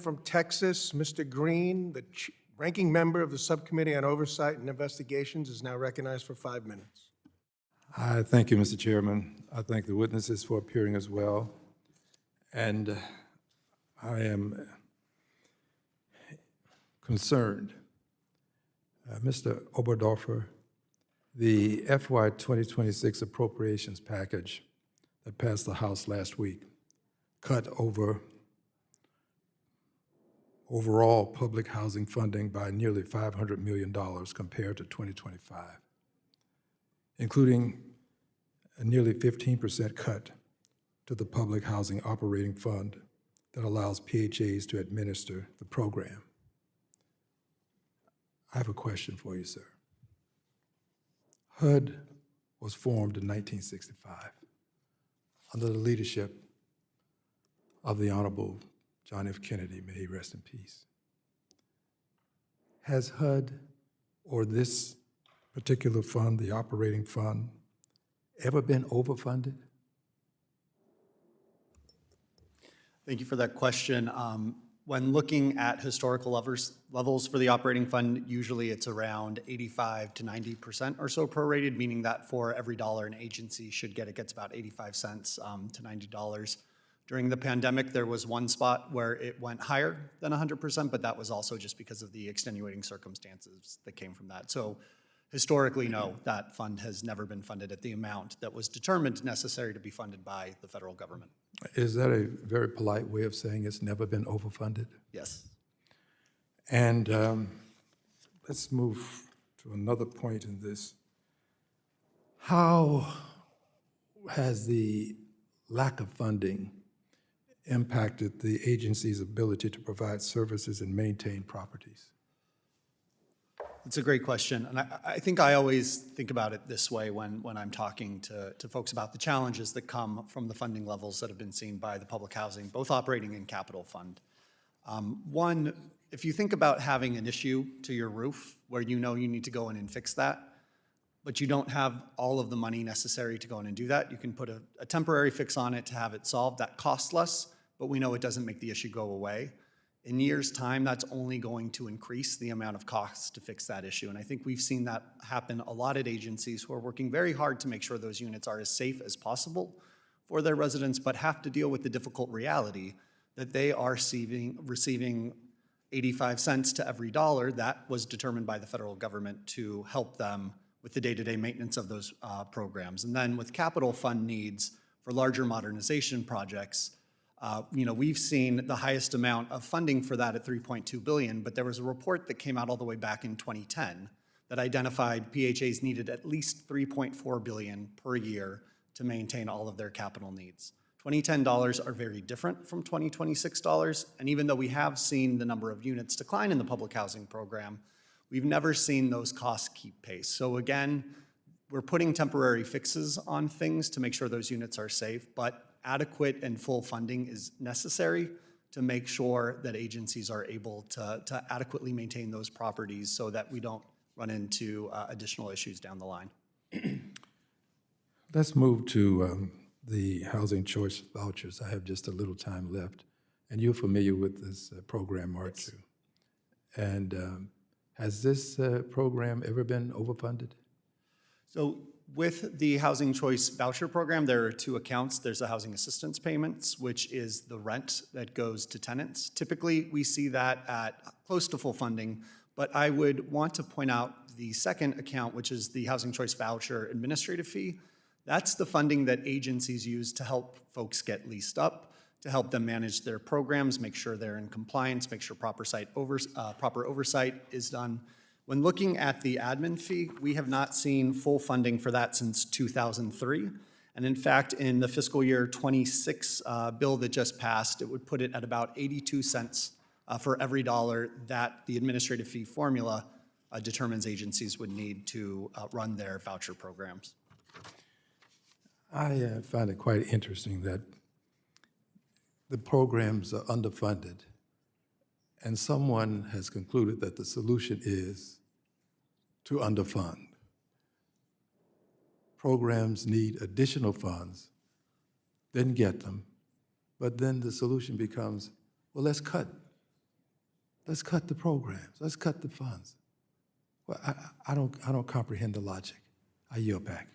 from Texas, Mr. Green, the ranking member of the Subcommittee on Oversight and Investigations, is now recognized for 5 minutes. I thank you, Mr. Chairman. I thank the witnesses for appearing as well. And I am concerned. Mr. Oberdorfer, the FY 2026 appropriations package that passed the House last week cut overall public housing funding by nearly $500 million compared to 2025, including a nearly 15% cut to the Public Housing Operating Fund that allows PHAs to administer the program. I have a question for you, sir. HUD was formed in 1965 under the leadership of the Honorable John F. Kennedy, may he rest in peace. Has HUD, or this particular fund, the operating fund, ever been overfunded? Thank you for that question. When looking at historical levels for the operating fund, usually it's around 85 to 90% or so prorated, meaning that for every dollar an agency should get, it gets about 85 cents to $90. During the pandemic, there was one spot where it went higher than 100%, but that was also just because of the extenuating circumstances that came from that. So historically, no, that fund has never been funded at the amount that was determined necessary to be funded by the federal government. Is that a very polite way of saying it's never been overfunded? Yes. And let's move to another point in this. How has the lack of funding impacted the agency's ability to provide services and maintain properties? It's a great question, and I think I always think about it this way when I'm talking to folks about the challenges that come from the funding levels that have been seen by the public housing, both operating and capital fund. One, if you think about having an issue to your roof where you know you need to go in and fix that, but you don't have all of the money necessary to go in and do that, you can put a temporary fix on it to have it solved. That costs less, but we know it doesn't make the issue go away. In years' time, that's only going to increase the amount of costs to fix that issue. And I think we've seen that happen a lot at agencies who are working very hard to make sure those units are as safe as possible for their residents, but have to deal with the difficult reality that they are receiving 85 cents to every dollar that was determined by the federal government to help them with the day-to-day maintenance of those programs. And then with capital fund needs for larger modernization projects, we've seen the highest amount of funding for that at $3.2 billion, but there was a report that came out all the way back in 2010 that identified PHAs needed at least $3.4 billion per year to maintain all of their capital needs. 2010 dollars are very different from 2026 dollars, and even though we have seen the number of units decline in the public housing program, we've never seen those costs keep pace. So again, we're putting temporary fixes on things to make sure those units are safe, but adequate and full funding is necessary to make sure that agencies are able to adequately maintain those properties so that we don't run into additional issues down the line. Let's move to the housing choice vouchers. I have just a little time left, and you're familiar with this program, aren't you? And has this program ever been overfunded? So with the Housing Choice Voucher Program, there are two accounts. There's the housing assistance payments, which is the rent that goes to tenants. Typically, we see that at close to full funding, but I would want to point out the second account, which is the Housing Choice Voucher administrative fee. That's the funding that agencies use to help folks get leased up, to help them manage their programs, make sure they're in compliance, make sure proper oversight is done. When looking at the admin fee, we have not seen full funding for that since 2003. And in fact, in the fiscal year 26 bill that just passed, it would put it at about 82 cents for every dollar that the administrative fee formula determines agencies would need to run their voucher programs. I find it quite interesting that the programs are underfunded, and someone has concluded that the solution is to underfund. Programs need additional funds, then get them, but then the solution becomes, well, let's cut let's cut the programs, let's cut the funds. Well, I don't comprehend the logic. I yield back.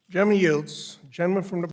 Gentleman yields. Gentleman from the